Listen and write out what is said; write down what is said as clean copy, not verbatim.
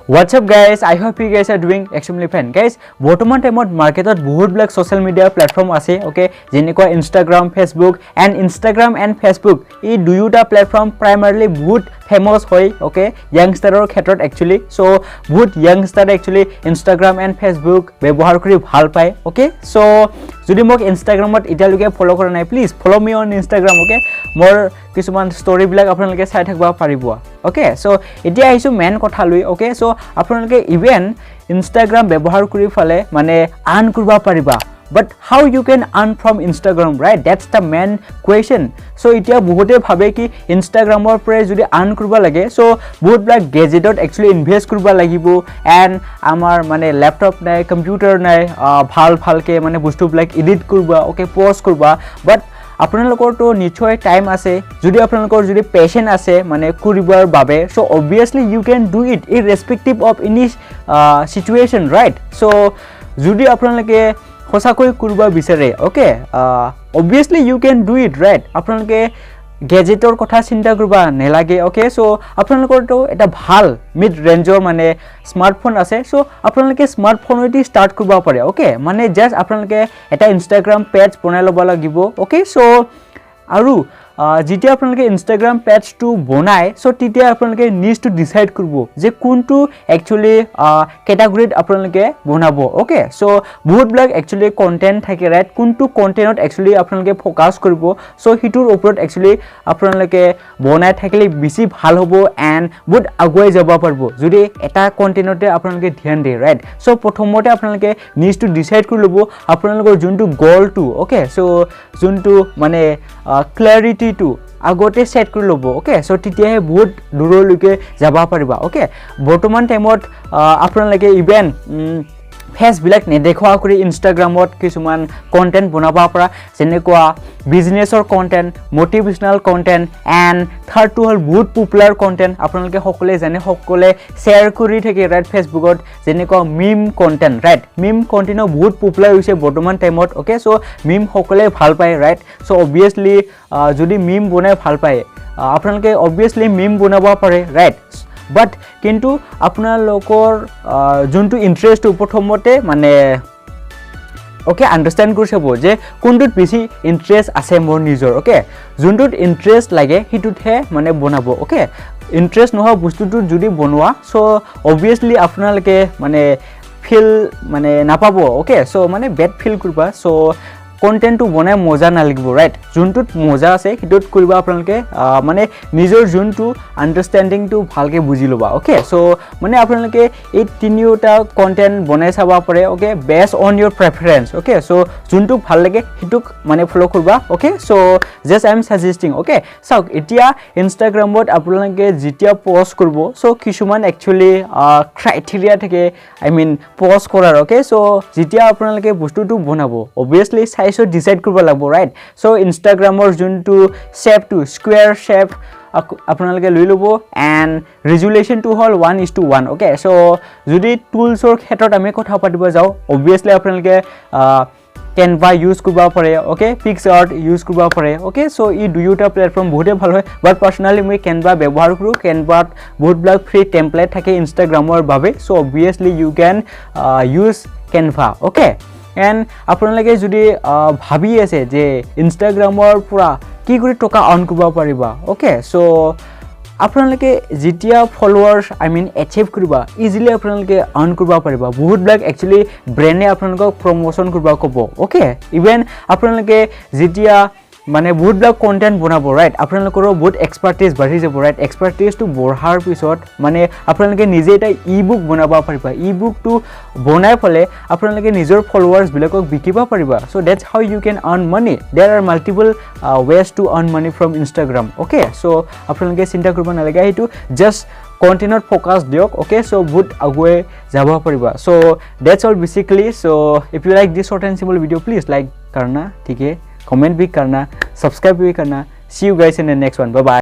What's up guys? I hope you guys are doing extremely fine. Guys, বৰ্তমান টাইমত মাৰ্কেটত বহুত ব্লাক সোশ্যাল মিডিয়া প্ল্যাটফৰ্ম আছে ওকে যেনেকুৱা Instagram, Facebook and Facebook এই দুয়োটা প্ল্যাটফৰ্ম প্ৰাইমাৰলি বহুত ফেমাস হয় ওকে ইয়াংষ্টাৰৰ ক্ষেত্ৰত একচুয়ালি সো বহুত ইয়াংষ্টাৰ একচুয়ালি Instagram and Facebook ব্যৱহাৰ কৰি ভাল পায় ওকে সো যদি মোক Instagramত এতিয়ালৈকে ফলো কৰা নাই please follow me on Instagram okay মোৰ কিছুমান ষ্টৰী বিলাক আপোনালোকে চাই থাকিব পাৰিব ওকে সো এতিয়া আহিছো মেন কথা লৈ ওকে সো আপোনালোকে ইভেন Instagram ব্যৱহাৰ কৰি ফালে মানে আৰ্ন কৰিব পাৰিবা but how you can earn from Instagram, right? That's the main question. So itia bohote bhabe ki Instagramor pre jodi earn kurba lage so bahut black gadgetot actually invest kurba lagibo and amar mane laptop nai computer nai bhal ke mane bostu black edit kurba okay post kurba but আপোনালোকৰ তো নিশ্চয় time আছে যদি আপোনালোকৰ যদি patient আছে মানে কৰিবৰ বাবে so obviously you can do it irrespective of any situation, right? So যদি আপোনালোকে হোসাকৈ করবা বিচাৰে okay obviously you can do it, right? আপোনালোকে গ্যাজেটৰ কথা চিন্তা কৰবা নেলাগে ওকে সো আপোনালোকৰ তো এটা ভাল মিড ৰেঞ্জৰ মানে স্মাৰ্টফোন আছে সো আপোনালোকে স্মাৰ্টফোনতে স্টাৰ্ট কৰবা পাৰে ওকে মানে জাস্ট আপোনালোকে এটা Instagram পেজ বনাই লব লাগিব ওকে সো আৰু যেতিয়া আপোনালোকে Instagram পেজ টু বনাই সো তেতিয়া আপোনালোকে নিজ টু ডিসাইড কৰিব যে কোনটো একচুয়ালি ক্যাটাগৰীত আপোনালোকে বনাব ওকে সো বহুত ব্লগ একচুয়ালি কন্টেন্ট থাকে ৰাইট কোনটো কন্টেন্টত একচুয়ালি আপোনালোকে ফোকাস কৰিব সো হিটোৰ ওপৰত একচুয়ালি আপোনালোকে বনাই থাকিলে বেছি ভাল হ'ব এন্ড বহুত আগুৱাই যাব পাৰিব যদি এটা কন্টেন্টতে আপোনালোকে ধ্যান দিয়ে ৰাইট সো প্ৰথমতে আপোনালোকে নিজ টু ডিসাইড কৰি লব আপোনালোকৰ যোনটো গোল টু ওকে সো যোনটো মানে ক্লাৰিটি টু আগতে সেট কৰি লব ওকে সো তেতিয়াহে বহুত দূৰলৈকে যাব পাৰিবা ওকে বৰ্তমান টাইমত আপোনালোকে ইভেন ফেস বিলাক নেদেখোৱা কৰি Instagramত কিছুমান কন্টেন্ট বনাবা পৰা যেনেকুৱা বিজনেছৰ content motivational content and third টু হল বহুত পপুলাৰ কন্টেন্ট আপোনালোকে সকলে জানে সকলে শেয়াৰ কৰি থাকে ৰাইট ফেসবুকত যেনেকুৱা মিম কন্টেন্ট ৰাইট মিম কন্টেন্ট বহুত পপুলাৰ হৈছে বৰ্তমান টাইমত ওকে সো মিম সকলে ভাল পায় ৰাইট সো obviously যদি মিম বনাই ভাল পায় আপোনালোকে obviously মিম বনাব পাৰে ৰাইট but কিন্তু আপোনালোকৰ যোনটো ইন্টাৰেস্ট প্ৰথমতে মানে ওকে আন্ডাৰস্ট্যান্ড কৰিছব যে কোনটোত বেছি ইন্টাৰেস্ট আছে মোৰ নিজৰ ওকে যোনটোত ইন্টাৰেস্ট লাগে হিটোতহে মানে বনাব ওকে ইন্টাৰেস্ট নোহোৱা বস্তুটো যদি বনোৱা সো obviously আপোনালোকে মানে ফিল মানে নাপাব ওকে সো মানে বেড ফিল কৰিবা সো কন্টেন্ট টু বনাই মজা নালাগিব ৰাইট যোনটোত মজা আছে হিটোত কৰিবা আপোনালোকে মানে নিজৰ যোনটো আন্ডাৰস্ট্যান্ডিং টু ভালকে বুজি লবা ওকে সো মানে আপোনালোকে এই তিনিটা কন্টেন্ট বনাই চাবা পাৰে okay base on your preference okay so যোনটো ভাল লাগে হিটোক মানে ফলো কৰবা okay so just I am suggesting okay so এতিয়া Instagramত আপোনালোকে যেতিয়া পোস্ট কৰিব সো কিছুমান একচুয়ালি ক্ৰাইটেৰিয়া থাকে আই মিন পোস্ট কৰাৰ ওকে সো যেতিয়া আপোনালোকে বস্তুটো বনাব obviously সাইজ ডিসাইড কৰিব লাগিব ৰাইট সো Instagramৰ যোনটো শেপ টু স্কয়াৰ শেপ আপোনালোকে লৈ লব এন্ড ৰেজুলেশন টু হল 1:1 ওকে সো যদি টুলছৰ ক্ষেত্ৰত আমি কথা পাতিব যাও obviously আপোনালোকে Canva use kurba pare okay PixArt use kurba pare okay so এই দুয়োটা প্ল্যাটফর্ম বহুতে ভাল হয় বাট পার্সোনালি মই Canva ব্যৱহাৰ কৰো Canva বহুত ব্লগ ফ্ৰী টেমপ্লেট থাকে Instagramৰ বাবে so obviously you can use Canva okay and আপোনালোকে যদি ভাবি আছে যে Instagramৰ পুৰা কি কৰি টকা আৰ্ন কৰিব পাৰিবা ওকে সো আপোনালোকে যেতিয়া ফলোৱাৰ্স আই মিন এচিভ কৰিবা ইজিলি আপোনালোকে আৰ্ন কৰিব পাৰিবা বহুত ব্লগ একচুয়ালি ব্ৰেণ্ডে আপোনালোকক প্ৰমোশন কৰিব ক'ব ওকে ইভেন আপোনালোকে যেতিয়া মানে বহুত ব্লগ কন্টেন্ট বনাব ৰাইট আপোনালোকৰ বহুত এক্সপাৰ্টিজ বাঢ়ি যাব ৰাইট এক্সপাৰ্টিজ টু বঢ়াৰ পিছত মানে আপোনালোকে নিজে এটা ই-বুক বনাব পাৰিবা ই-বুক টু বনাই ফলে আপোনালোকে নিজৰ ফলোৱাৰ্স বিলাকক বিকিব পাৰিবা so that's how you can earn money there are multiple ways to earn money from Instagram okay so আপোনালোকে চিন্তা কৰিব নালাগে এইটো জাস্ট কন্টেন্টত ফোকাস দিয়ক ওকে সো বহুত আগুৱাই যাব পাৰিবা so that's all basically so if you like this short and simple video please like करना ठीक है कमेंट भी करना सब्सक्राइब भी करना see you guys in the next one bye bye